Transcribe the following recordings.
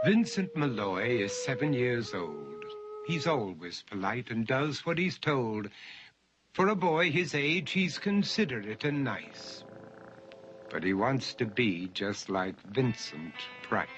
Vincent Malloy is 7 years old. He's always polite and does what he's told. For a boy his age, he's considerate and nice. But he wants to be just like Vincent Price.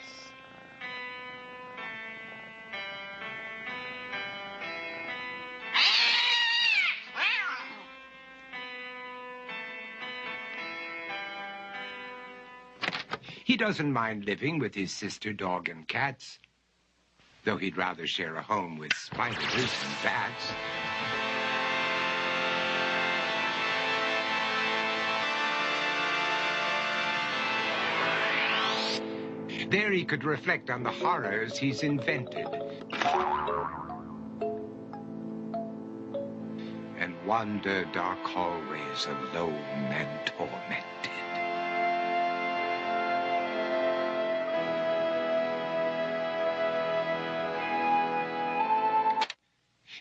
He doesn't mind living with his sister, dog, and cats, though he'd rather share a home with spiders and bats. There he could reflect on the horrors he's invented and wander dark hallways alone and tormented.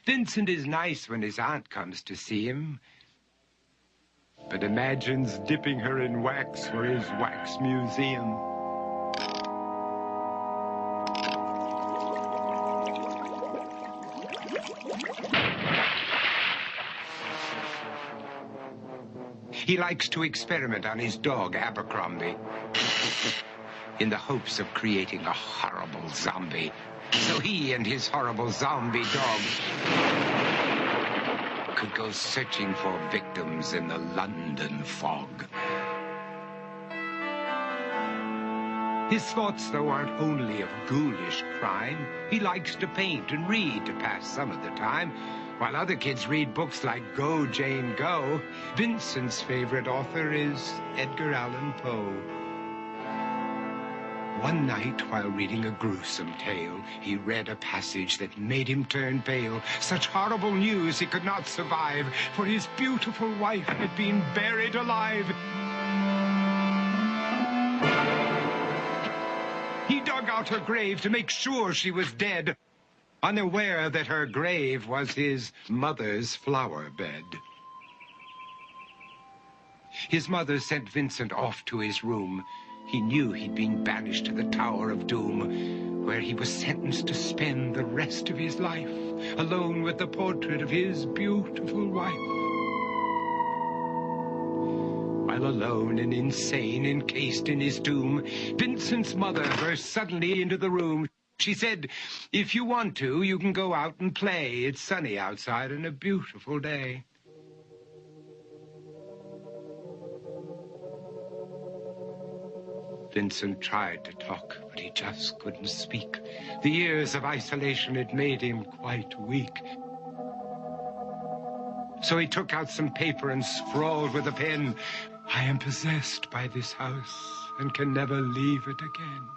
Vincent is nice when his aunt comes to see him, but imagines dipping her in wax for his wax museum. He likes to experiment on his dog, Abercrombie, in the hopes of creating a horrible zombie. So he and his horrible zombie dog could go searching for victims in the London fog. His thoughts, though, aren't only of ghoulish crime. He likes to paint and read to pass some of the time. While other kids read books like Go, Jane, Go, Vincent's favorite author is Edgar Allan Poe. One night, while reading a gruesome tale, he read a passage that made him turn pale. Such horrible news he could not survive, for his beautiful wife had been buried alive. He dug out her grave to make sure she was dead, unaware that her grave was his mother's flower bed. His mother sent Vincent off to his room. He knew he'd been banished to the Tower of Doom, where he was sentenced to spend the rest of his life alone with the portrait of his beautiful wife. While alone and insane, encased in his tomb, Vincent's mother burst suddenly into the room. She said, "If you want to, you can go out and play. It's sunny outside and a beautiful day." Vincent tried to talk, but he just couldn't speak. The years of isolation had made him quite weak. So he took out some paper and scrawled with a pen, "I am possessed by this house and can never leave it again."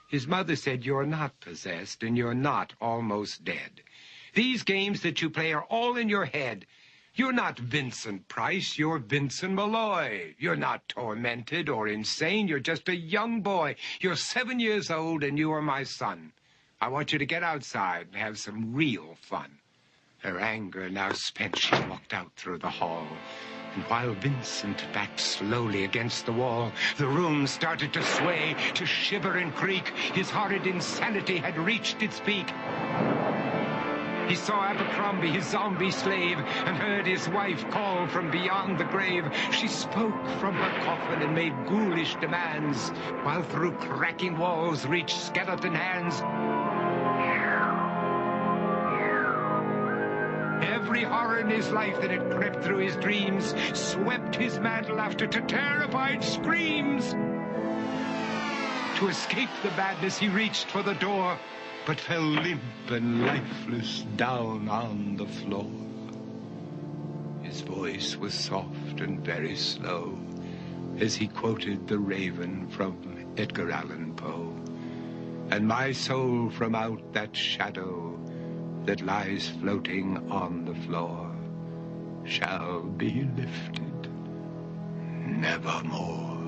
His mother said, "You're not possessed and you're not almost dead. These games that you play are all in your head. You're not Vincent Price, you're Vincent Malloy. You're not tormented or insane, you're just a young boy. You're 7 years old and you are my son. I want you to get outside and have some real fun." Her anger now spent, she walked out through the hall. And while Vincent backed slowly against the wall, the room started to sway, to shiver and creak. His horrid insanity had reached its peak. He saw Abercrombie, his zombie slave, and heard his wife call from beyond the grave. She spoke from her coffin and made ghoulish demands, while through cracking walls reached skeleton hands. Every horror in his life that had crept through his dreams swept his mad laughter to terrified screams. To escape the madness, he reached for the door, but fell limp and lifeless down on the floor. His voice was soft and very slow as he quoted The Raven from Edgar Allan Poe. "And my soul from out that shadow that lies floating on the floor shall be lifted nevermore."